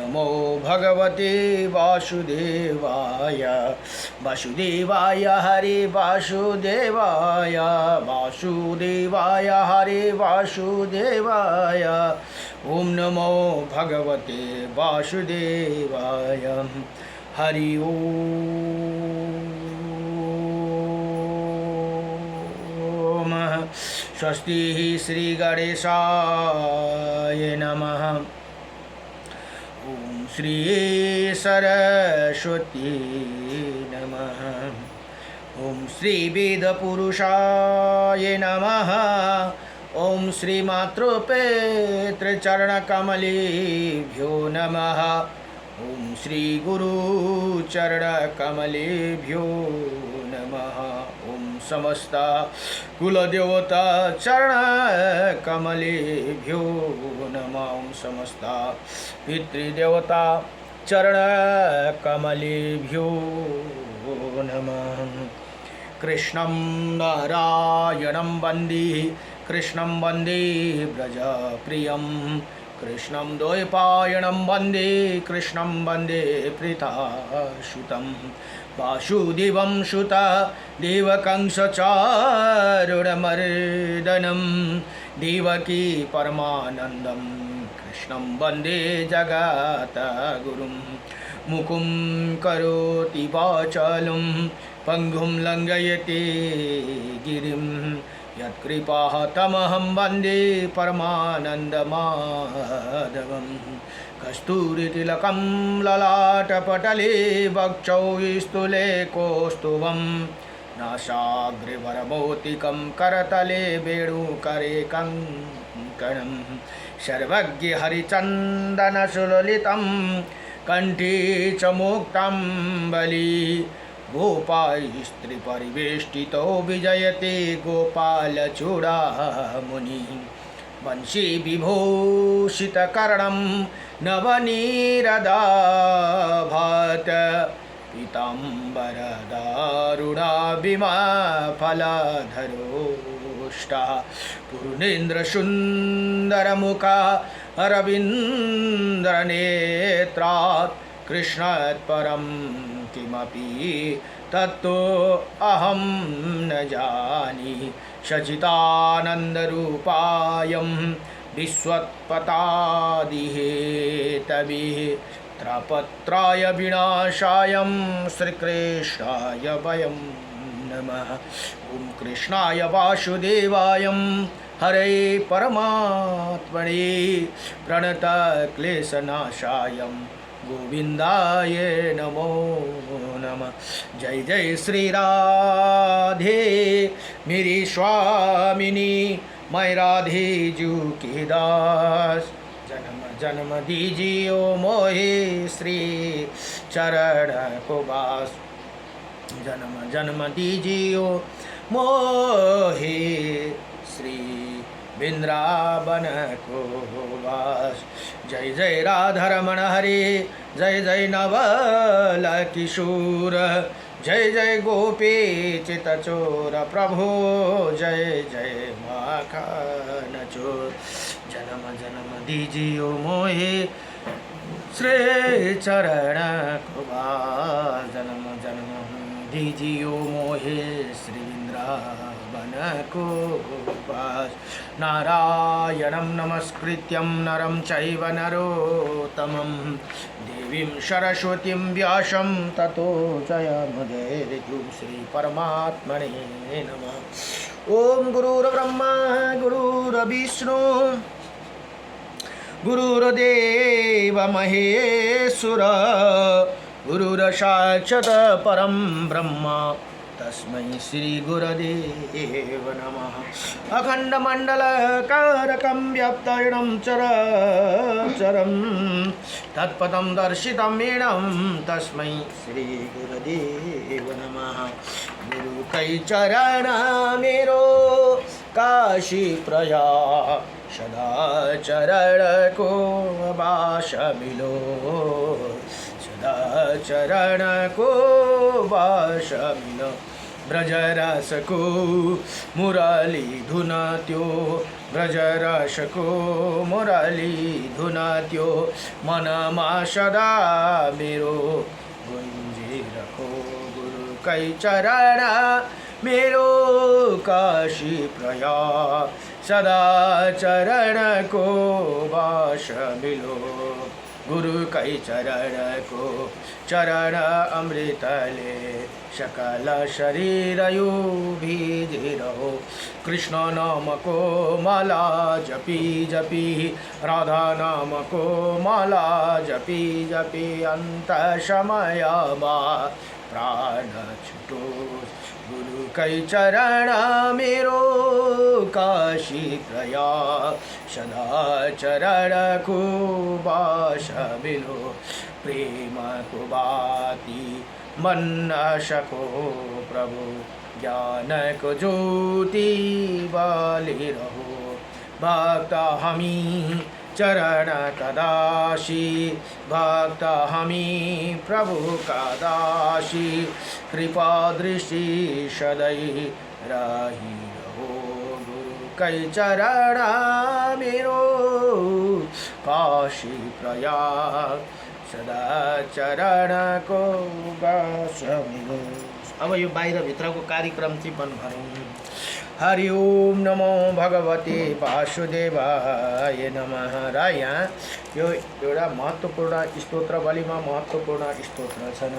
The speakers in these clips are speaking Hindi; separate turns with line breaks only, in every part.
नमो भगवते वासुदेवाय वासुदेवाय हरे वासुदेवाय वासुदेवाय हरे वासुदेवाय ओम नमो भगवते वासुदेवाय हरि ओम। स्वस्ति श्री गणेशाय नमः। ओम श्री सरस्वती नमः। ओम श्री वेदपुरुषाय नमः। ओम श्री मातृपितृचरणकमलेभ्यो नमः। ओम श्री गुरुचरणकमलेभ्यो नमः। ओम समस्त कुलदेवता चरणकमलेभ्यो नमः। ओम समस्त पितृदेवता चरणकमलेभ्यो नमः। कृष्णं नारायणं वन्दे कृष्णं वन्दे व्रजप्रियं कृष्णं द्वैपायनं वन्दे कृष्णं वन्दे प्रीतासुतं वासुदेवं सुतं देवकं सचारुणमर्दनं देवकी परमानन्दं कृष्णं वन्दे जगद्गुरुं मुकुं करोति वाचालं पंगुं लंघयते गिरिं यत्कृपातमहं वन्दे परमानन्दमाधवं कस्तूरितिलकं ललाटपटले वक्षौ स्तूले कौस्तुभं नासाग्रवरमौक्तिकं करतले वेणुकरे कङ्कणं सर्वज्ञ हरिचन्दनसुललितं कंठे च मुक्ताम्बली गोपालस्त्रीपरिवेष्टितो विजयते गोपालचूडामुनि वंशी विभूषितकर्णं नवनीरदाभात पीताम्बरदारुणाभिमाफलधरोष्टा पूर्णेन्द्रसुन्दरमुखा अरविन्दनेत्रात् कृष्णात्परं किमपि तत्तो अहं न जाने सच्चिदानन्दरूपायं विश्वोत्पत्यादिहेतवे त्रपत्राय विनाशायं श्रीकृष्णाय वयं नमः। ॐ कृष्णाय वासुदेवाय हरे परमात्मने प्रणतक्लेशनाशाय गोविंदाय नमो नमः। जय जय श्री राधे मेरी स्वामिनी मैं राधे जू की दास। जन्म जन्म दीजियो मोहे श्री चरण को बास। जन्म जन्म दीजियो मोहे श्री वृंदावन को वास। जय जय राधारमण हरे जय जय नवल किशोर जय जय गोपी चितचोर प्रभो जय जय माखन चोर। जन्म जन्म दीजियो मोहे श्री चरण को वास। जन्म जन्म दीजियो मोहे श्री वृंदावन को वास। नारायणं नमस्कृत्यं नरं चैव नरोत्तमं देवीं सरस्वतीं व्यासं ततो जयमुदीरये। श्री परमात्मने नमः। ओम गुरुर्ब्रह्मा गुरुर्विष्णु गुरुर्देव महेश्वर गुरुर्साक्षात् परं ब्रह्म तस्मै श्री गुरुदेव नमः। अखण्डमण्डलकारकं व्याप्तयनं चराचरं तत्पदं दर्शितं येनं तस्मै श्री गुरुदेव नमः। गुरु कै चरण मेरो काशी प्रयाग सदा चरण को वास मिलो। सदा चरण को वास मिलो। ब्रजरसको मुरली धुन त्यो ब्रजरसको मुरली धुन त्यो मनमा सदा मेरो गुन्जिरहो गुरुकै चरण मेरो काशी प्रया सदा चरणको वास मिलो गुरुकै चरणको चरण अमृतले सकल शरीर यो भिजिरहो कृष्ण नामको माला जपी जपी राधा नामको माला जपी जपी अन्त समयमा प्राण छुटोस् गुरुकै चरण मेरो काशी प्रया सदा चरणको वास मिलो प्रेमको बाती मन सको प्रभु ज्ञानको ज्योति बलिरहो भक्त हामी चरण कदाशी भक्त हामी प्रभु कदाशी कृपा दृष्टि सदैव रहिरहो गुरुकै चरण मेरो काशी प्रयाग सदा चरणको वास मिलो। अब यो बाहिरभित्रको कार्यक्रम चाहिँ बन्द गरौँ। हरि ओम नमो भगवते वासुदेवाय नमः। र यहाँ यो एउटा महत्त्वपूर्ण स्तोत्रवलीमा महत्त्वपूर्ण स्तोत्र छन्।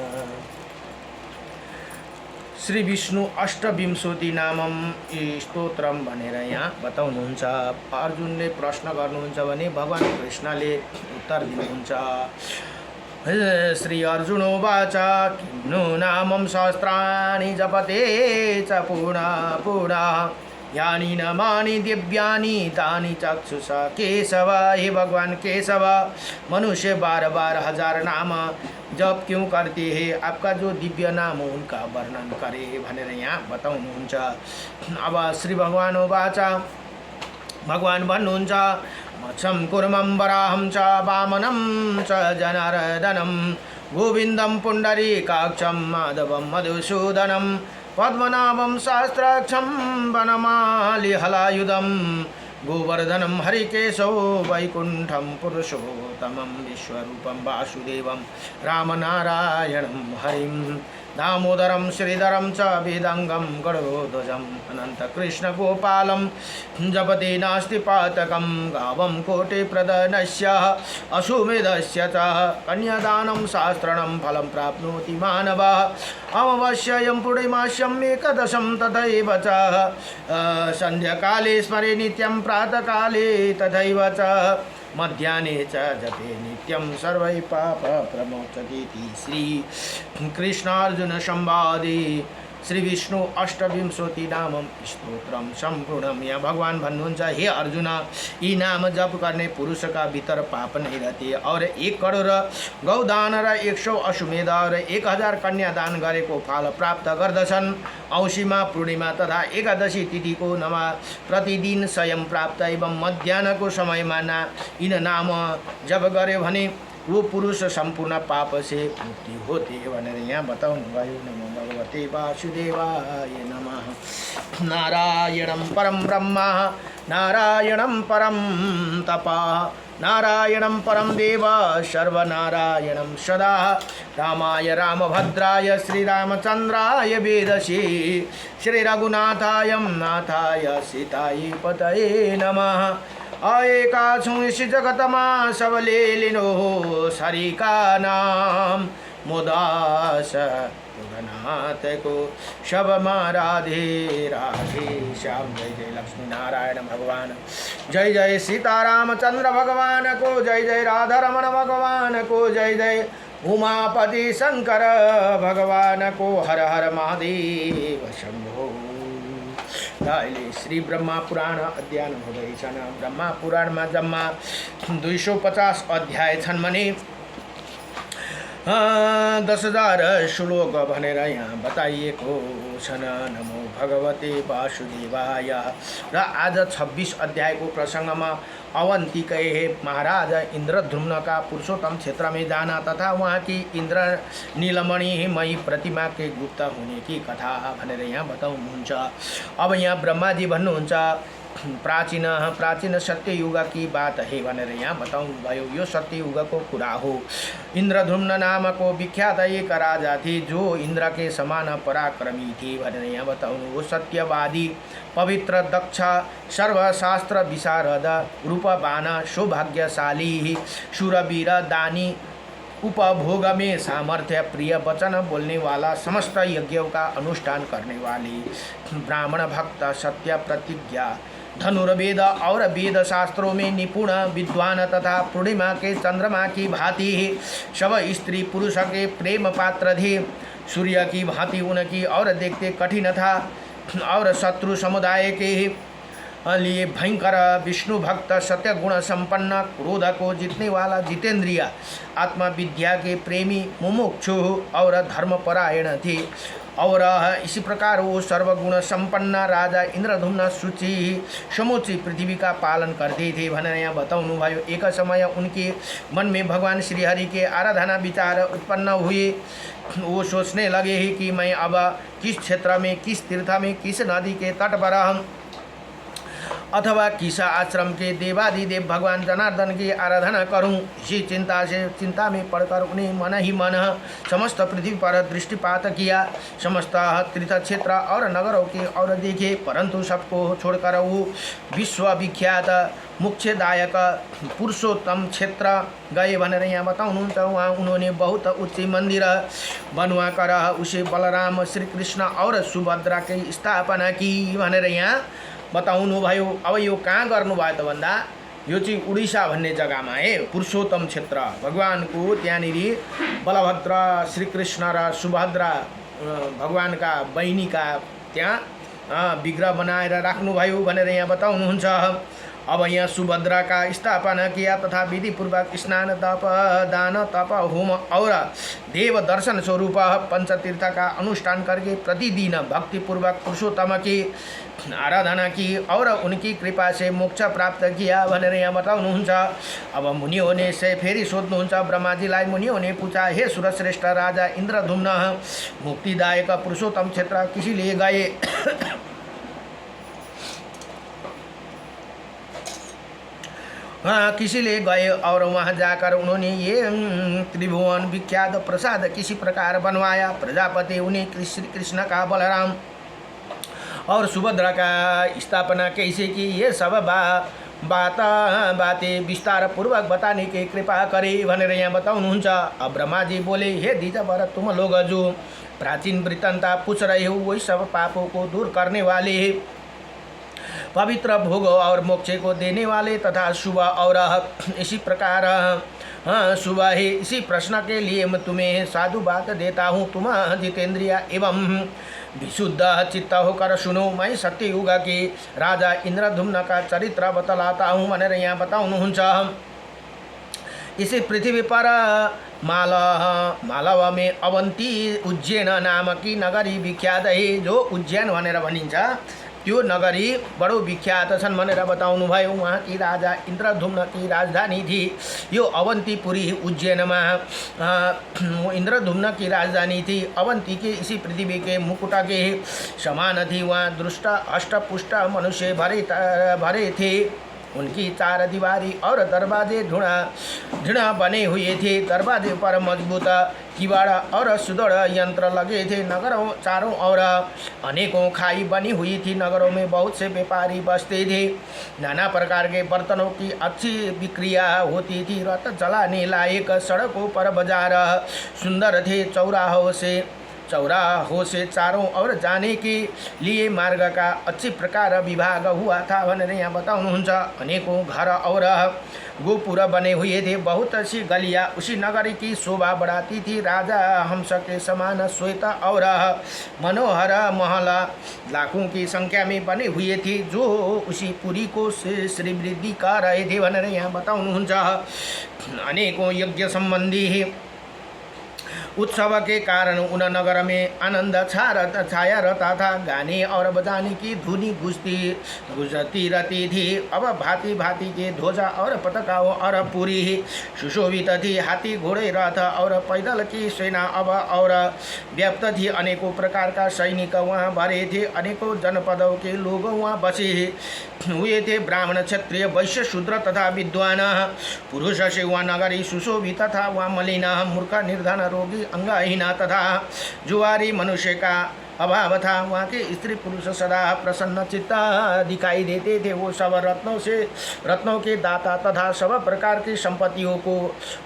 श्री विष्णु अष्टविंशति नामम स्तोत्रम भनेर यहाँ बताउनुहुन्छ। अर्जुनले प्रश्न गर्नुहुन्छ भने भगवान कृष्णले उत्तर दिनुहुन्छ। श्री अर्जुनोवाच किं नु नामं सहस्राणि जपते च पुनः पुनः यानि नामानि दिव्यानि तानि चक्षुषा केशव। हे भगवान केशव, मनुष्य बार बार हजार नाम जप क्यों करते हैं? आपका जो दिव्य नाम हो उनका वर्णन करे भनेर यहाँ बताउनुहुन्छ। अब श्री भगवान वाच भगवान भन्नुहुन्छ मत्स्यं कुर्मं वराहं च वामनं च जनार्दनं गोविन्दं पुण्डरीकाक्षं माधवं मधुसूदनं पद्मनाभं सहस्राक्षं वनमाली हलायुधं गोवर्धनं हरिकेशो वैकुण्ठं पुरुषोत्तमं विश्वरूपं वासुदेवं रामनारायणं हरिं दामोदरं श्रीधरं च वेदांगं गरुडध्वजं अनन्तकृष्णगोपालं जपति नास्ति पातकं गावं कोटिप्रदनस्य अश्वमेधस्य च कन्यादानं शास्त्रणं फलं प्राप्नोति मानवः अमावास्यायां पूर्णिमास्याम् एकदशं तथैव च संध्याकाले स्मरे नित्यं प्रातःकाले तथैव च मध्याह्ने च जपे नित्यं सर्वै पाप प्रमोचतीति। श्री कृष्णार्जुन संवादे श्री विष्णु अष्टविंशति नामम स्तोत्रम सम्पूर्णम। यहाँ भगवान भन्नुहुन्छ हे अर्जुन, यी नाम जप गर्ने पुरुषका भित्र पाप नै रहते और 1 करोड गौदान र 100 अश्वमेध र 1000 कन्यादान गरेको फल प्राप्त गर्दछन्। औँसीमा पूर्णिमा तथा एकादशी तिथिको नमा प्रतिदिन स्वयं प्राप्त एवं मध्याह्नको समयमा यिन नाम जप गरे भने वो पुरुष संपूर्ण पाप से मुक्ति होते भनेर यहाँ बताउनु भयो। नमो भगवते वासुदेवाय नमः। नारायणं परम ब्रह्म नारायणं परम तपः नारायणं परम देव सर्वनारायणं सदा रामाय रामभद्राय श्रीरामचन्द्राय वेदसे श्रीरघुनाथाय नाथाय सीताय पतये नमः। आएका छौँ इस जगतमा सबले लिनो सरिका नाम मुदास जगन्नाथको सबमा राधे राधे श्याम। जय जय लक्ष्मी नारायण भगवान, जय जय सीतारामचंद्र भगवान को, जय जय राधा रमण भगवान को, जय जय उमापति शंकर भगवान को, हर हर महादेव शंभो। अहिले श्री ब्रह्मा पुराण अध्ययन हुँदैछन्। ब्रह्मा पुराणमा जम्मा 250 अध्याय छन् भने 10,000 श्लोक भनेर यहाँ बताइएको छन्। नमो भगवते वासुदेवाय। र आज 26 अध्यायको प्रसङ्गमा अवंतिकै महाराज इंद्रद्युम्न पुरुषोत्तम क्षेत्र में जाना तथा वहाँ की इंद्र नीलमणिमयी प्रतिमा के गुप्त होने की कथा भनेर यहाँ बताउनुहुन्छ। अब यहाँ ब्रह्मा जी भन्नुहुन्छ प्राचीन सत्ययुग की बात है भनेर यहाँ बताउनु भयो। यो सत्ययुगको कुरा हो। इंद्रद्युम्न नामको विख्यात एक राजा थे जो इंद्र के समान पराक्रमी थे भनेर यहाँ बताउनु हो। सत्यवादी पवित्र दक्ष सर्वशास्त्र विशारद रूपवान सौभाग्यशाली शूरवीर दानी उपभोग में सामर्थ्य प्रिय वचन बोलने वाला समस्त यज्ञों का अनुष्ठान करने वाले ब्राह्मण भक्त सत्य प्रतिज्ञा धनुर्वेद और वेद शास्त्रों में निपुण विद्वान तथा पूर्णिमा के चंद्रमा की भांति सब स्त्री पुरुष के प्रेम पात्र थे। सूर्य की भांति उनकी और देखते कठिन था और शत्रु समुदाय के लिए भयंकर विष्णु भक्त सत्य गुण संपन्न क्रोध को जीतने वाला जितेंद्रिय आत्मविद्या के प्रेमी मुमुक्षु और धर्मपरायण थे। और इसी प्रकार वो सर्वगुण संपन्न राजा इंद्रद्युम्न समूची पृथ्वी का पालन करते थे भनेर यहाँ बताउनु भयो। एक समय उनके मन में भगवान श्रीहरि के आराधना विचार उत्पन्न हुए। वो सोचने लगे कि मैं अब किस क्षेत्र में, किस तीर्थ में, किस नदी के तट पर अथवा किस आश्रम के देवादिदेव भगवान जनार्दन की आराधना करूं। इसी चिंता में पड़कर उन्हें मन ही मन समस्त पृथ्वी पर दृष्टिपात किया। समस्त तीर्थ क्षेत्र और नगरों के और देखे, परंतु सबको छोड़कर वो विश्वविख्यात मुख्यदायक पुरुषोत्तम क्षेत्र गए भनेर यहाँ बताउनुहुन्छ। वहाँ उन्होंने बहुत उच्च मंदिर बनवा कर उसे बलराम श्री कृष्ण और सुभद्रा की स्थापना की भनेर यहाँ बताउनु भयो। अब यो कहाँ गर्नुभयो त भन्दा यो चाहिँ उडिसा भन्ने जग्गामा है, पुरुषोत्तम क्षेत्र भगवानको त्यहाँनिर बलभद्र श्रीकृष्ण र सुभद्रा भगवानका बहिनीका त्यहाँ विग्रह बनाएर राख्नुभयो भनेर यहाँ बताउनुहुन्छ। अब यहाँ सुभद्रा का स्थापना किया तथा विधि पूर्वक स्नान तप दान तप होम और देव दर्शन स्वरूप पंचतीर्थ का अनुष्ठान करके प्रतिदिन भक्ति पूर्वक पुरुषोत्तम की आराधना की और उनकी कृपा से मोक्ष प्राप्त किया भनेर यहाँ बताउनुहुन्छ। अब मुनियों ने से फेरि सोध्नुहुन्छ ब्रह्माजीलाई। मुनियों ने पूछा, हे सुरश्रेष्ठ राजा इंद्रद्युम्न, मुक्तिदायक पुरुषोत्तम क्षेत्र किसी लिए गए? किसी ले गए और वहाँ जाकर उन्होंने ये त्रिभुवन विख्यात प्रसाद किसी प्रकार बनवाया। प्रजापति उन्हें श्री कृष्ण का बलराम और सुभद्रा का स्थापना कैसे की, ये सब बातें विस्तार पूर्वक बताने की कृपा करे भनेर यहाँ बताउनुहुन्छ। अब ब्रह्मा जी बोले, हे द्विजवर, तुम लोग जो प्राचीन वृत्तांत पूछ रहे हो वही सब पापों को दूर करने वाले पवित्र भोग और मोक्ष को देने वाले तथा शुभ और इसी प्रकार शुभ है। इसी प्रश्न के लिए मैं तुम्हें साधु बात देता हूँ। तुम जितेंद्रिय एवं विशुद्ध चित्त होकर सुनो। मैं सत्ययुग के राजा इंद्रद्युम्न का चरित्र बतलाता हूँ भनेर यहाँ बताउनुहुन्छ। इसी पृथ्वी पर मालव में अवंती उज्जैन नाम की नगरी विख्यात है। जो उज्जैन भनेर भनिन्छ त्यो नगरी बडो विख्यात छन् भनेर बताउनु भयो। वहाँ की राजा इंद्रद्युम्न की राजधानी थी। यो अवंतीपुरी उज्जैनमा इंद्रद्युम्न की राजधानी थी। अवंती के इसी पृथ्वी के मुकुट के समान थी। वहाँ दुष्ट अष्टपुष्ट मनुष्य भरे थे। उनकी चार दीवारी और दरवाजे ढूंढ बने हुए थे। दरवाजे पर मजबूत किवाड़ और सुदृढ़ यंत्र लगे थे। नगरों चारों ओर अनेकों खाई बनी हुई थी। नगरों में बहुत से व्यापारी बसते थे। नाना प्रकार के बर्तनों की अच्छी बिक्रिया होती थी। रथ चलाने लायक सड़कों पर बाजार सुंदर थे। चौराहों से चारों ओर जाने के लिए मार्ग का अच्छी प्रकार विभाग हुआ था भनेर यहाँ बताउनुहुन्छ। अनेकों घर और गोपुर बने हुए थे। बहुत सी गलियाँ उसी नगरी की शोभा बढ़ाती थी। राजा हंस के समान श्वेत और मनोहर महल लाखों की संख्या में बने हुए थे जो उसी पुरी को श्रीवृद्धि कर रहे थे भनेर यहाँ बताउनुहुन्छ। अनेकों यज्ञ संबंधी उत्सव के कारण उन नगर में आनंद छाया रहता था। गाने और बजाने की धुनी गुजरती रहती थी। अब भांति भांति के ध्वजा और पताकाओं और पूरी सुशोभित थी। हाथी, घोड़े, रथ और पैदल की सेना अब और व्याप्त थी। अनेकों प्रकार का सैनिक वहाँ भरे थे। अनेकों जनपदों के लोग वहाँ बसे हुए थे। ब्राह्मण, क्षत्रिय, वैश्य, शूद्र तथा विद्वान पुरुष से वहाँ नगरी सुशोभित था। वहाँ मलिन, मूर्ख, निर्धन, रोगी, अंगहीन तथा जुआरी मनुष्य का अभाव था। वहाँ के स्त्री पुरुष सदा प्रसन्न चित्त दिखाई देते थे। वो सब रत्नों के दाता तथा सब प्रकार की संपत्तियों को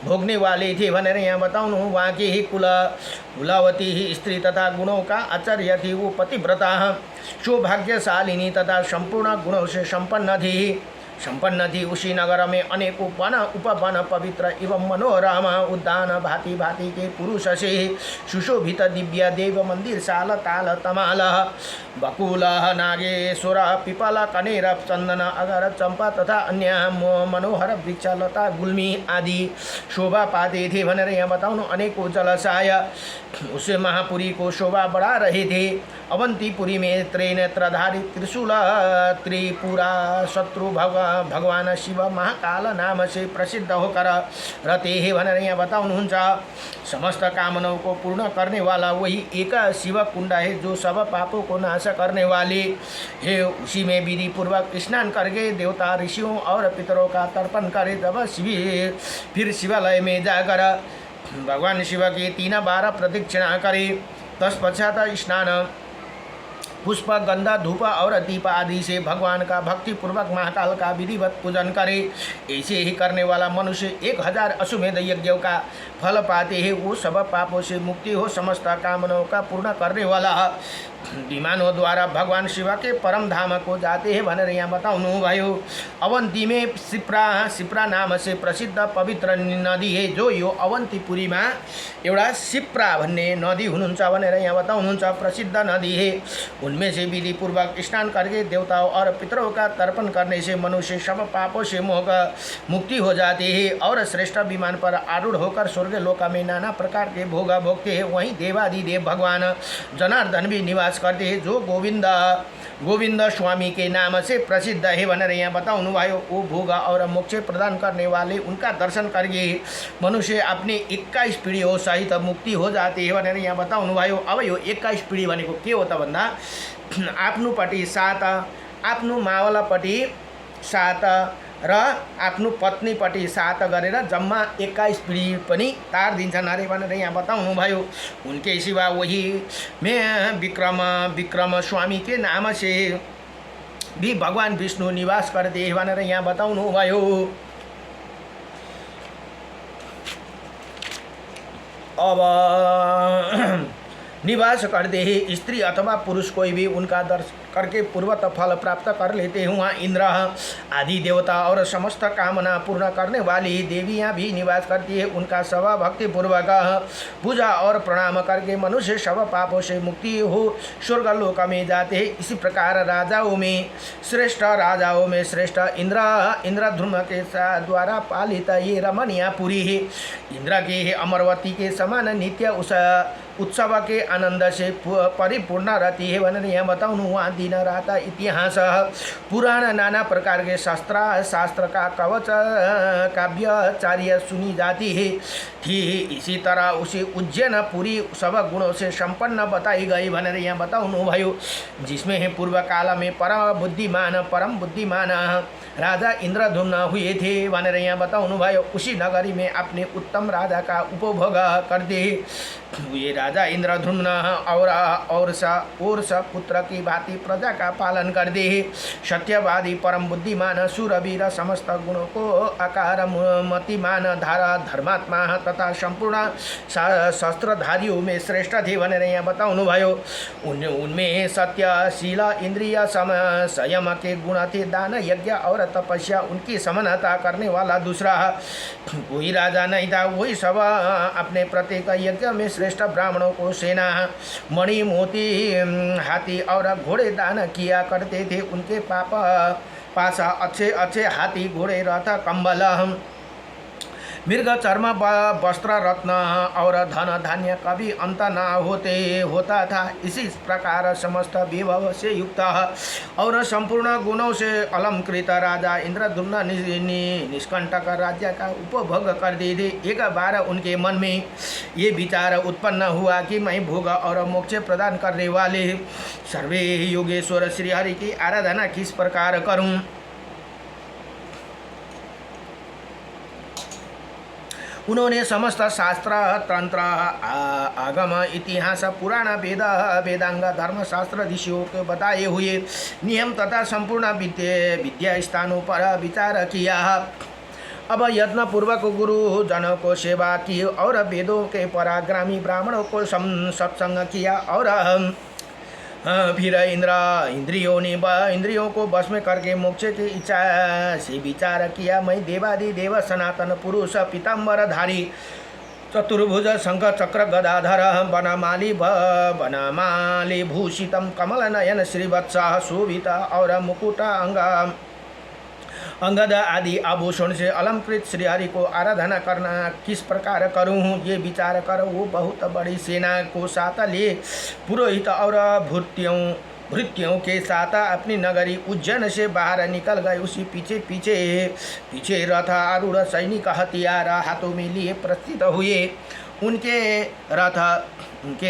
भोगने वाले थे। भनेर यहाँ बताउनु, वहाँ की ही कुलवती ही स्त्री तथा गुणों का आचार्य थी। वो पतिव्रता सौभाग्यशालिनी तथा संपूर्ण गुणों से संपन्न थी। उसी नगर में अनेकों वन, उपवन, पवित्र एवं मनोरम उद्यान, भांति भांति के पुरुष से सुशोभित दिव्य देव मंदिर, साल, ताल, तमाल, बकुल, नागेश्वर, पिपल, कनेर, चंदन, अगर, चंपा तथा अन्य मनोहर वृक्ष, लता, गुल्मी आदि शोभा पाते थे। भनेर यहाँ बताउनु, अनेकों जलाशय उस महापुरी को शोभा बढ़ा रहे थे। अवंतीपुरी में त्रिनेत्रधारी त्रिशूल त्रिपुरा शत्रु भगवान शिव महाकाल नाम से प्रसिद्ध होकर रहते हैं। भनेर यहाँ बताउनुहुन्छ, समस्त कामनाओं को पूर्ण करने वाला वही एक शिव कुंड है जो सब पापों को नाश करने वाले है। उसी में विधि पूर्वक स्नान करके देवता, ऋषियों और पितरों का तर्पण करे। जब फिर शिवालय में जाकर भगवान शिव की 3 बार प्रदक्षिणा करे। तत्पश्चात स्नान, पुष्प, गंधा, धूप और दीप आदि से भगवान का भक्ति पूर्वक महाकाल का विधिवत पूजन करे। ऐसे ही करने वाला मनुष्य 1000 अश्वमेध यज्ञों का फल पाते हैं। वो सब पापों से मुक्ति हो, समस्त कामनाओं का पूर्ण करने वाला विमानों द्वारा भगवान शिव के परम धाम को जाते हैं। भनेर यहाँ बताउनु भयो। अवंती में सिप्रा नाम से प्रसिद्ध पवित्र नदी है। जो यो अवंतीपुरी में एउटा सिप्रा भन्ने नदी हुनुहुन्छ भनेर यहाँ बताउनुहुन्छ। प्रसिद्ध नदी है। उनमें से विधि पूर्वक स्नान करके देवताओं और पितरों का तर्पण करने से मनुष्य सब पापों से मुक्ति हो जाती है और श्रेष्ठ विमान पर आरूढ़ होकर स्वर्ग लोक में नाना प्रकार के भोग भोगते हैं। वहीं देवादिदेव भगवान जनार्दन भी निवास करते हैं, जो गोविंद स्वामी के नाम से प्रसिद्ध है। भनेर यहाँ बताउनु भयो। वो भोग और मोक्ष प्रदान करने वाले उनका दर्शन करके मनुष्य अपने 21 पीढ़ियों सहित मुक्ति हो जाती है। भनेर यहाँ बताउनु भयो। अब यो 21 पीढ़ी भनेको के हो त भन्दा, आफ्नोपट्टि 7, आफ्नो मावलापट्टि 7 र आफ्नो पत्नीपट्टि 7 गरेर जम्मा 21 पीढ़ी पनि तार दिन्छन् अरे भनेर यहाँ बताउनु भयो। उनके सिवा वही में विक्रम स्वामी के नाम से भी भगवान विष्णु निवास करते हैं। भनेर यहाँ बताउनु भयो। अब निवास करते हैं। स्त्री अथवा पुरुष कोई भी उनका दर्शन करके पूर्वत फल प्राप्त कर लेते हैं। वहाँ इंद्र आदि देवता और समस्त कामना पूर्ण करने वाली देवियाँ भी निवास करती है। उनका सब भक्ति पूर्वक पूजा और प्रणाम करके मनुष्य सब पापों से मुक्ति हो स्वर्ग लोक में जाते हैं। इसी प्रकार राजाओं में श्रेष्ठ इंद्रधुम्न के द्वारा पालित ये रमणीयपुरी है। इंद्र के अमरवती के समान नित्य उत्सव के आनंद से परिपूर्ण रहती है। भनेर यहाँ बताउनु, वहाँ दिन रात इतिहास, पुराण, नाना प्रकार के शास्त्र का कवच काव्यचार्य सुनी जाती है थी। इसी तरह उसे उज्जैन पुरी सब गुणों से संपन्न बताई गई। भनेर यहाँ बताउनु भयो। जिसमें है पूर्व काल में परम बुद्धिमान राजा इंद्रधुम्न हुए थे। भनेर यहाँ बताउनु भयो। उसी नगरी में अपने उत्तम राजा का उपभोग करते हुए राजा इंद्रधुम्न और पुत्र की भांति प्रजा का पालन करते हैं। सत्यवादी, परम बुद्धिमान, शूरवीर, समस्त गुणों को आकार, मतिमान, धारा, धर्मात्मा तथा संपूर्ण शस्त्रधारियों में श्रेष्ठ थे। भनेर यहाँ बताउनु भयो। उनमें सत्य, शील, इंद्रिय संयम के गुण थे। दान, यज्ञ और तपस्या उनकी समानता करने वाला दूसरा कोई राजा नहीं था। वही सब अपने प्रत्येक यज्ञ में श्रेष्ठ ब्राह्मणों को सेना, मणि, मोती, हाथी और घोड़े दान किया करते थे। उनके पास अच्छे हाथी, घोड़े, रथ, कंबल, मृग चर्म वस्त्र रत्न और धन धान्य कभी अंत न होता था। इसी प्रकार समस्त विभव से युक्त और संपूर्ण गुणों से अलंकृत राजा इंद्रद्युम्न निष्कंटक राज्य का उपभोग करते थे। एक बार उनके मन में ये विचार उत्पन्न हुआ कि मैं भोग और मोक्ष प्रदान करने वाले सर्वे योगेश्वर श्री हरि की आराधना किस प्रकार करूं। उन्होंने समस्त शास्त्र तंत्र आगम इतिहास पुराण वेदांग धर्मशास्त्र ऋषियों के बताए हुए नियम तथा संपूर्ण विद्या स्थानों पर विचार किया। अब यत्न पूर्वक गुरु जनों को सेवा की और वेदों के पराक्रमी ब्राह्मणों को सत्संग किया और फिर इंद्रियों को बस में करके मोक्ष की इच्छा से विचार किया। मैं देवादिदेव सनातन पुरुष पीताम्बरधारी चतुर्भुज शंख चक्र गदाधर बनमाली भूषितम कमल नयन श्रीवत्स शोभित और मुकुट अंगद आदि आभूषण से अलंकृत श्रीहरि को आराधना करना किस प्रकार करूं, ये विचार कर वो बहुत बड़ी सेना को साथ ले पुरोहित और भृत्यों के साथ अपनी नगरी उज्जैन से बाहर निकल गए। उसी पीछे रथ आरूढ़ सैनिक हथियार हाथों में लिए प्रस्थित हुए। उनके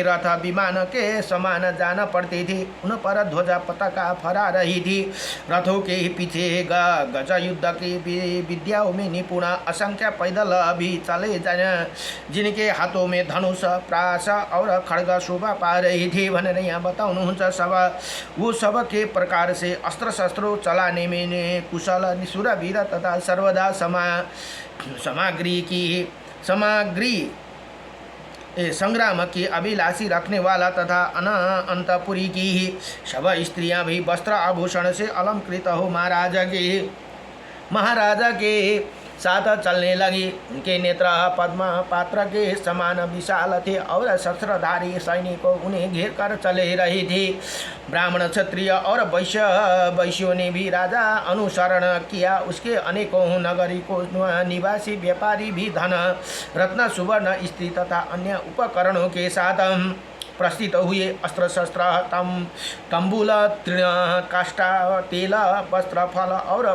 रथ विमान के समान जाना पड़ते थे। उन पर ध्वजा पताका फहरा रही थी। रथों के पीछे गज युद्ध की विद्याओं में निपुण असंख्य पैदल भी चले जाने जिनके हाथों में धनुष प्रास और खड्ग शोभा पा रही थी। भनेर यहाँ बताउनुहुन्छ वो सब के प्रकार से अस्त्र शस्त्रों चलाने में कुशल निशूर वीर तथा सर्वदा सामग्री संग्राम की अभिलाषी रखने वाला तथा अंतपुरी की सब स्त्रियां भी वस्त्र आभूषण से अलंकृत हो महाराजा के साथ चलने लगी। उनके नेत्र पद्म पात्र के समान विशाल थे और शस्त्रधारी सैनिकों उन्हें घेर कर चले रहे थे। ब्राह्मण क्षत्रिय और वैश्यों ने भी राजा अनुसरण किया। उसके अनेकों नगरी को निवासी व्यापारी भी धन रत्न सुवर्ण स्त्री तथा अन्य उपकरणों के साथ प्रस्थित हुए। अस्त्र शस्त्र तंबूल तृण काष्ठा तेल वस्त्र फल और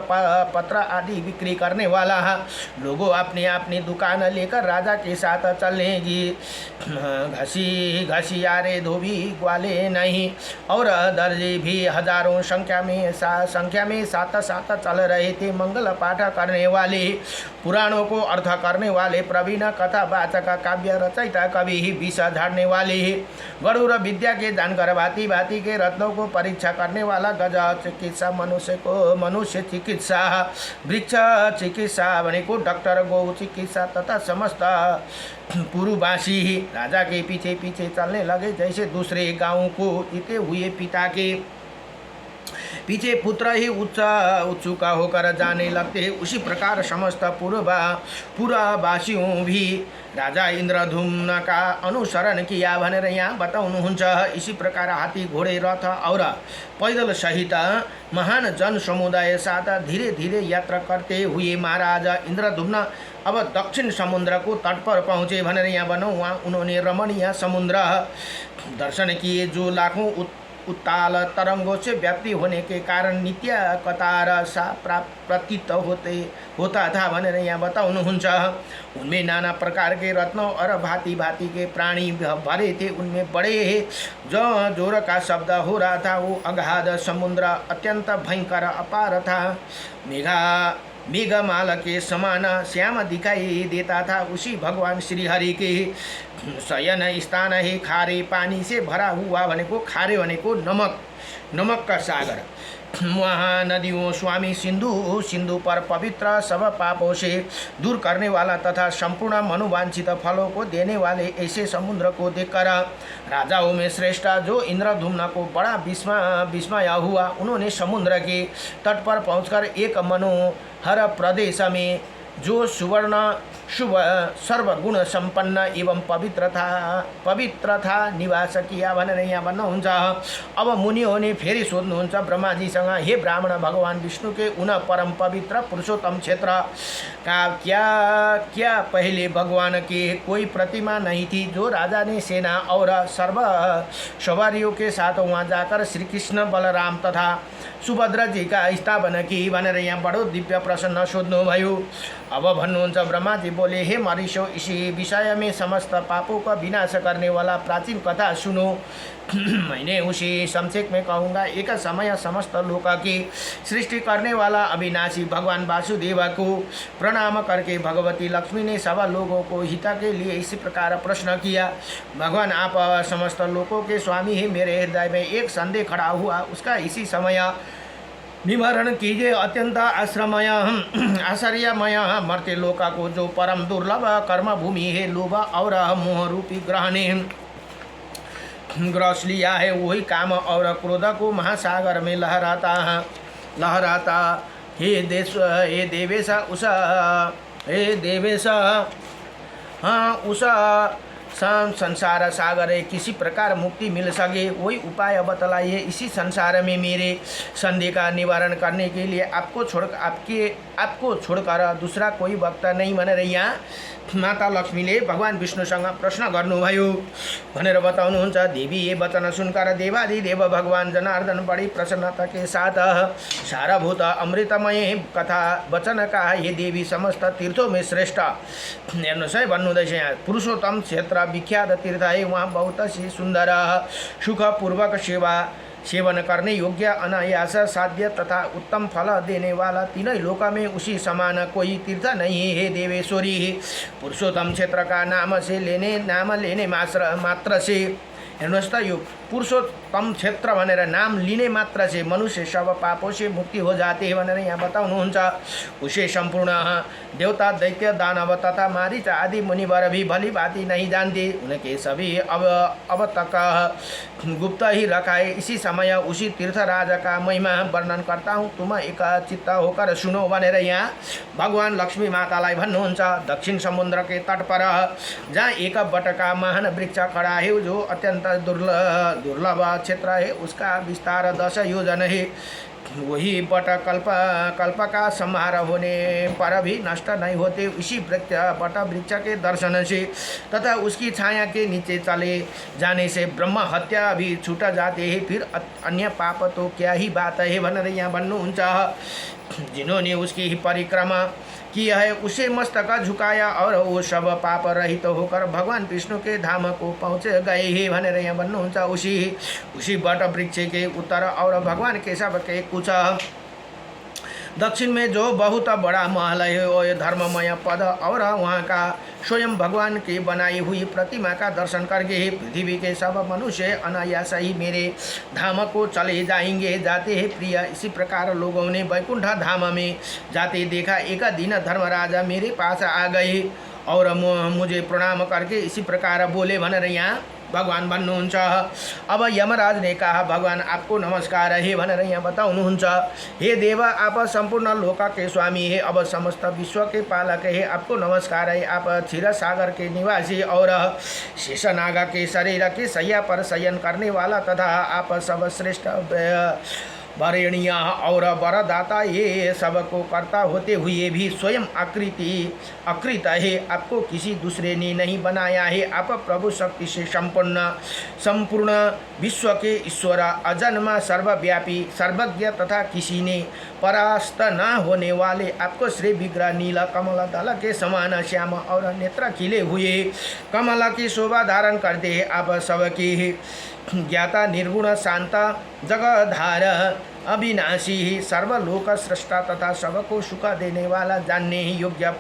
पत्र आदि बिक्री करने वाला लोगों अपनी दुकान लेकर राजा के साथ चलेंगी। घसियारे धोबी ग्वाले नहीं और दर्जी भी हजारों संख्या में साथ चल रहे थे। मंगल पाठ करने वाले पुराणों को अर्थ करने वाले प्रवीण कथावाचक काव्य रचयिता कवि विष झाड़ने वाले गरुड़ विद्या के जानकर भांति भांति के रत्नों को परीक्षा करने वाला गज चिकित्सा मनुष्य चिकित्सा वृक्ष चिकित्सा भनेको डॉक्टर गौ चिकित्सा तथा समस्त पुरुवासी राजा के पीछे चलने लगे जैसे दूसरे गांव को जीते हुए पिता के पीछे पुत्र ही उत्सुका होकर जाने लगते। उसी प्रकार समस्त पुरवासियों भी राजा इंद्रद्युम्न का अनुसरण किया भनेर यहाँ बताउनुहुन्छ। इसी प्रकार हाथी घोडे रथ और पैदल सहित महान जन समुदाय साथ धीरे धीरे यात्रा करते हुए महाराज इंद्रद्युम्न अब दक्षिण समुद्र को तट पर पहुँचे भनेर यहाँ बनाऊँ। वहाँ उन्होंने रमणीय समुद्र दर्शन किए जो लाखों उत्ताल तरंगों से व्याप्ति होने के कारण नित्य कतार सा प्रतीत होता था भनेर यहाँ बताउनुहुन्छ। उनमें नाना प्रकार के रत्नों और भांति भांति के प्राणी भरे थे। उनमें बड़े जोर का शब्द हो रहा था। वो अगाध समुद्र अत्यंत भयंकर अपार था। मेघमाल के समान श्याम दिखाई देता था। उसी भगवान श्री हरि के शयन स्थान है खारे पानी से भरा हुआ भनेको खारे भनेको नमक का सागर। वहाँ नदियों स्वामी सिंधु पर पवित्र सब पापों से दूर करने वाला तथा संपूर्ण मनोवांछित फलों को देने वाले ऐसे समुद्र को देखकर राजाओं में श्रेष्ठ जो इंद्रद्युम्न को बड़ा विस्मय हुआ। उन्होंने समुद्र के तट पर पहुंचकर एक मनोहर प्रदेश में जो सुवर्ण शुभ सर्वगुण सम्पन्न एवं पवित्र था निवास किया भनेर यहाँ भन्नुहुन्छ। अब मुनियों फेरि सोध्नुहुन्छ ब्रह्माजीसँग, हे ब्राह्मण, भगवान विष्णु के उन परम पवित्र पुरुषोत्तम क्षेत्र का क्या पहले भगवान की कोई प्रतिमा नहीं थी जो राजा ने सेना और सर्व सवारियों के साथ वहाँ जाकर श्री कृष्ण, बलराम तथा सुभद्रा जी का स्थापना की भनेर यहाँ बडो दिव्य प्रसन्न सोध्नुभयो। अब भन्नुहुन्छ ब्रह्मा जी बोले, हे मरीषो, इसी विषय में समस्त पापों का विनाश करने वाला प्राचीन कथा सुनो। मैंने उसी संक्षेप में कहूँगा। एक समय समस्त लोक की सृष्टि करने वाला अविनाशी भगवान वासुदेव को प्रणाम करके भगवती लक्ष्मी ने सब लोगों को हित के लिए इसी प्रकार प्रश्न किया, भगवान आप समस्त लोगों के स्वामी हैं, मेरे हृदय में एक संदेह खड़ा हुआ, उसका इसी समय निवारण कीजिए। अत्यंत आश्चर्यमय मर्त्य लोका को जो परम दुर्लभ कर्म भूमि है, लोभ और मोह रूपी ग्रह ने ग्रस लिया है, वही काम और क्रोध को महासागर में लहराता हे देवेश उस संसार सागर है, किसी प्रकार मुक्ति मिल सके वही उपाय बतलाइए। इसी संसार में मेरे संदेह का निवारण करने के लिए आपको छोड़कर दूसरा कोई वक्ता नहीं भनेर यहाँ माता लक्ष्मीले भगवान विष्णुसँग प्रश्न गर्नुभयो भनेर बताउनुहुन्छ। देवी ये वचन सुनकर देवादिदेव भगवान जनार्दन बड़ी प्रसन्नता के साथ सारभूत अमृतमय कथा वचन का ये देवी समस्त तीर्थों में श्रेष्ठ। हेर्नुहोस् है, भन्नुहुँदैछ यहाँ पुरुषोत्तम क्षेत्र विख्यात तीर्थ है, वहाँ बहुत सी सुंदर सुखपूर्वक सेवन करने योग्य, अनायास साध्य तथा उत्तम फल देने वाला तीनों लोक में उसी समान कोई तीर्थ नहीं है। देवेश्वरी पुरुषोत्तम क्षेत्र का नाम लेने मात्र से, हेर्नुहोस् त यो पुरुषोत्तम क्षेत्र भनेर नाम लिने मात्र से मनुष्य सब पापों से मुक्ति हो जाते हैं भनेर यहाँ बताउनुहुन्छ। उसे संपूर्ण देवता, दैत्य, दानव तथा मारीच आदि मुनिवर भी भली भांति नहीं जानते, उनके सभी अब तक गुप्त ही रखा है। इसी समय उसी तीर्थराज का महिमा वर्णन करता हूँ, तुम एक चित्त होकर सुनो भनेर यहाँ भगवान लक्ष्मी मातालाई भन्नुहुन्छ। दक्षिण समुद्र के तट पर जहाँ एक बट का महान वृक्ष खड़ा है, जो अत्यंत दुर्लभ क्षेत्र है, उसका विस्तार 10 योजन है। वही बट कल्प का संहार होने पर भी नष्ट नहीं होते। इसी बट वृक्ष के दर्शन से तथा उसकी छाया के नीचे चले जाने से ब्रह्म हत्या भी छूट जाते हैं, फिर अन्य पाप तो क्या ही बात है भनेर यहाँ भन्नुहुन्छ। जिन्होंने उसकी ही परिक्रमा किया है उसे मस्तक झुकाया और वो सब पाप रहित तो होकर भगवान विष्णु के धाम को पहुँच गए ही भनेर यहाँ भन्नुहुन्छ। उसी बट वृक्ष के उत्तर और भगवान केशव के कुछ दक्षिण में जो बहुत बड़ा महल है, वो धर्ममय पद और वहाँ का स्वयं भगवान की बनाई हुई प्रतिमा का दर्शन करके ही पृथ्वी के सब मनुष्य अनायास ही मेरे धाम को चले जाते हैं प्रिय। इसी प्रकार लोगों ने वैकुंठ धाम में जाते देखा। एक दिन धर्मराजा मेरे पास आ गए और मुझे प्रणाम करके इसी प्रकार बोले भनेर यहाँ भगवान भन्नुहुन्छ। अब यमराज ने कहा, भगवान आपको नमस्कार है भनेर यहाँ बताउनुहुन्छ। हे देव, आप संपूर्ण लोक के स्वामी है, अब समस्त विश्व के पालक है, आपको नमस्कार है। आप क्षीर सागर के निवासी और शेषनाग के शरीर के शैया पर शयन करने वाला तथा आप सब श्रेष्ठ वरेण्य और वरदाता, ये सबको करता होते हुए भी स्वयं अकृत है, आपको किसी दूसरे ने नहीं बनाया है। आप प्रभु शक्ति से संपूर्ण विश्व के ईश्वर, अजन्मा, सर्वव्यापी, सर्वज्ञ तथा किसी ने परास्त न होने वाले, आपको श्री विग्रह नील कमल दल के समान श्याम और नेत्र खिले हुए कमल की शोभा धारण करते हैं। आप सबकी ज्ञाता, निर्गुण, शांत, जगधार, अविनाशी, सर्वलोक सृष्टा तथा सबको सुख देने वाला, जानने योग्य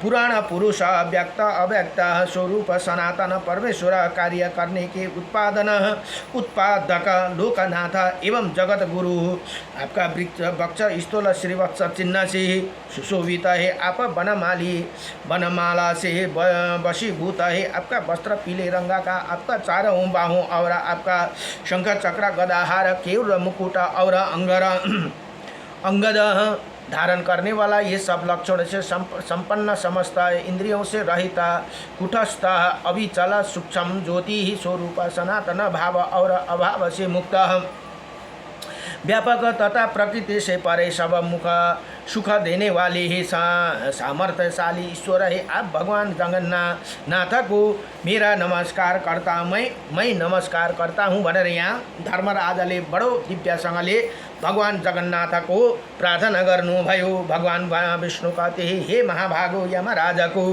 पुराण पुरुष, व्यक्त अव्यक्त स्वरूप, सनातन परमेश्वर, कार्य करने के उत्पादक, लोकनाथ एवं जगत गुरु, आपका वक्ष स्थूल श्रीवत्स चिन्ह से सुशोभित है। आप वनमाला से वशीभूत है। आपका वस्त्र पीले रंग का, आपका चारों बाहों और आपका शंख चक्र गदाहार केयूर मुकुट और अंगद धारण करने वाला, ये सब लक्षण से संपन्न, समस्त इंद्रियों से रहित, कुटस्थ, अविचल, सूक्ष्म, ज्योति ही स्वरूप, सनातन भाव और अभाव से मुक्त, व्यापक तथा प्रकृति से परे, सब मुख सुख देने वाले ही सामर्थ्यशाली ईश्वर है। आप भगवान जगन्नाथ को मेरा नमस्कार करता, मैं नमस्कार करता हूँ भनेर यहाँ धर्मराजले बडो दिव्यसँगले भगवान जगन्नाथ को प्रार्थना गर्नुभयो। भगवान विष्णु कहते हैं, हे महाभागो यमराजको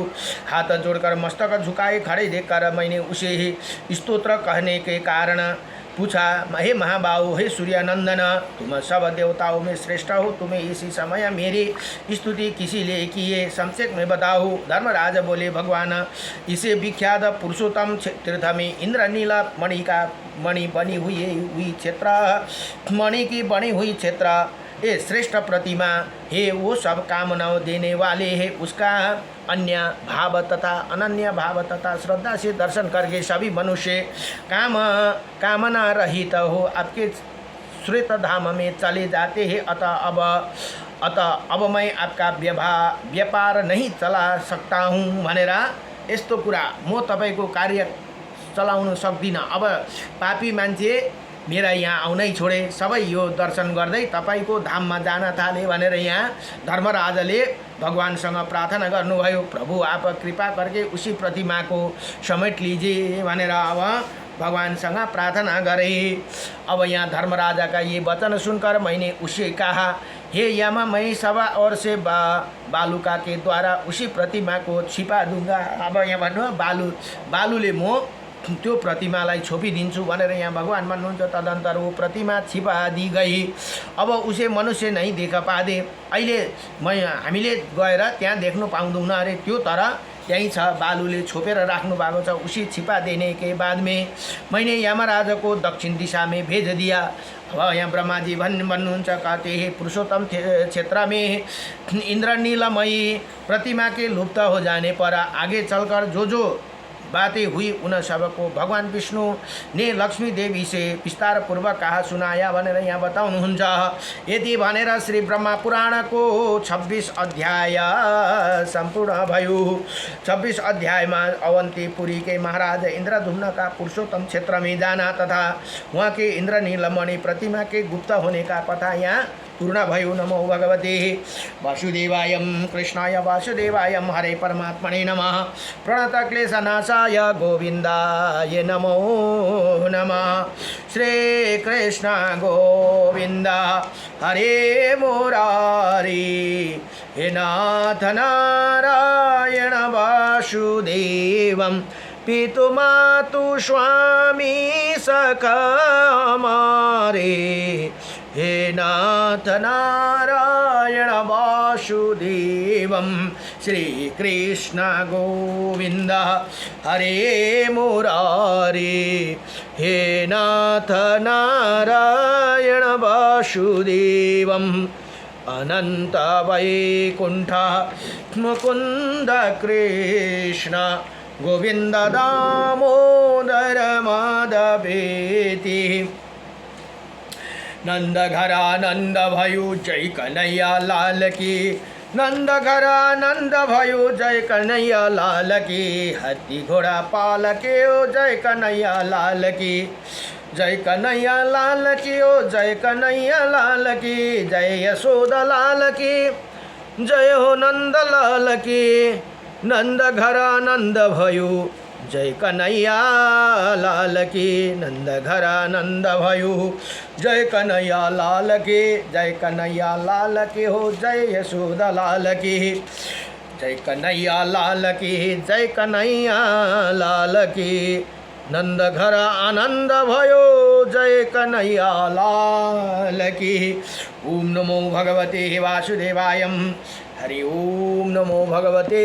हाथ जोड़कर मस्तक झुकाए खड़े देखकर मैंने उसे स्तोत्र कहने के कारण पूछा, हे महाबाहु, हे सूर्यनंदन, तुम सब देवताओं में श्रेष्ठ हो, तुम्हें इसी समय मेरी स्तुति किसी लिए की है, संक्षेप में बताओ। धर्मराज बोले, भगवान इसे विख्यात पुरुषोत्तम तीर्थ में इंद्रनील मणि बनी हुई क्षेत्र, मणि की बनी हुई क्षेत्र, ये श्रेष्ठ प्रतिमा है, वो सब कामनाओं देने वाले है। उसका अन्य भाव तथा अनन्य भाव तथा श्रद्धा से दर्शन करके सभी मनुष्य कामना रहित हो आपके श्वेत धाम में चले जाते हैं। अतः अब मैं आपका व्यापार नहीं चला सकता हूँ भनेर यस्तो कुरा म तपाईको कार्य चलाउन सक्दिनँ। अब पापी मान्छे मेरा यहाँ आउनै छोडे, सबै यो दर्शन गर्दै तपाईको धाममा जान थाले भनेर यहाँ धर्मराजले भगवानसँग प्रार्थना गर्नुभयो। प्रभु आप कृपा करके उसी प्रतिमा को समेट लीजिए भनेर अब भगवानसँग प्रार्थना गरे। अब यहाँ धर्मराजा का ये वचन सुनकर मैंने उसे कहा, हे यम, मैं सवा और से बालुका के द्वारा उसी प्रतिमा को छिपा दूंगा। अब यहाँ भन्नु बालुले म त्यो प्रतिमालाई छोपिदिन्छु भनेर यहाँ भगवान भन्नुहुन्छ। तदन्तर वो प्रतिमा छिपा दी गई। अब उसे मनुष्य नहीं देखा पादे। अहिले हामीले गएर त्यहाँ देख्नु पाउँदैनौँ अरे, त्यो तर त्यहीँ छ, बालुले छोपेर राख्नु भएको छ। उसी छिपा देने के बाद में मैंने यमराज को दक्षिण दिशा में भेज दिया। अब यहाँ ब्रह्मा जी भन्नुहुन्छ, कहते हैं पुरुषोत्तम क्षेत्र में इंद्रनीलमयी प्रतिमा के लुप्त हो जाने पर आगे चलकर जो बातें हुई उन सबको भगवान विष्णु ने लक्ष्मी देवी से विस्तार पूर्वक कहा सुनाया भनेर यहाँ बताउनुहुन्छ। यदि भनेर श्री ब्रह्मा पुराण को 26 अध्याय संपूर्ण भयो। 26 अध्याय में अवंतीपुरी के महाराज इंद्रधुम्न का पुरुषोत्तम क्षेत्र में जाना तथा वहाँ के इंद्रनीलमणि प्रतिमा के गुप्त होने का पता यहाँ पूर्ण भयो। नमो भगवते वासुदेवाय कृष्णाय वासुदेवाय हरे परमात्मने नमः। प्रणत क्लेशनाशाय गोविंदाय नमो नमः। श्री कृष्ण गोविंद हरे मुरारी, हे नाथ नारायण वासुदेवं पितुमातु स्वामी सखा हमारे, हे नाथ नारायण वासुदेवं श्री कृष्ण गोविंद हरे मुरारी, हे नाथ नारायण वासुदेवं अनंत वैकुंठ मुकुंद कृष्ण गोविंद दामोदर माधवेति। नंद घरा नंद भयो जय कन्हैया लाल की, नंद घरा नंद भयो जय कन्हैया लाल की। हाथी घोड़ा पाल के ओ जय कन्हैया लाल की, जय कन्हैया लाल की, ओ जय कन्हैया लाल की। जय यशोदा लाल की, जय हो नंद लाल की। नंद घरा नंद भयो जय कन्हैया लाल की, नंद घरा नंद भयो जय कन्हैया लाल की। जय कन्हैया लाल की हो जय यशोदा लाल की, जय कन्हैया लाल की, जय कन्हैया लाल की। नंद घर आनंद भयो जय कन्हैया लाल की। ओम नमो भगवते वासुदेवाय। हरि ओम नमो भगवते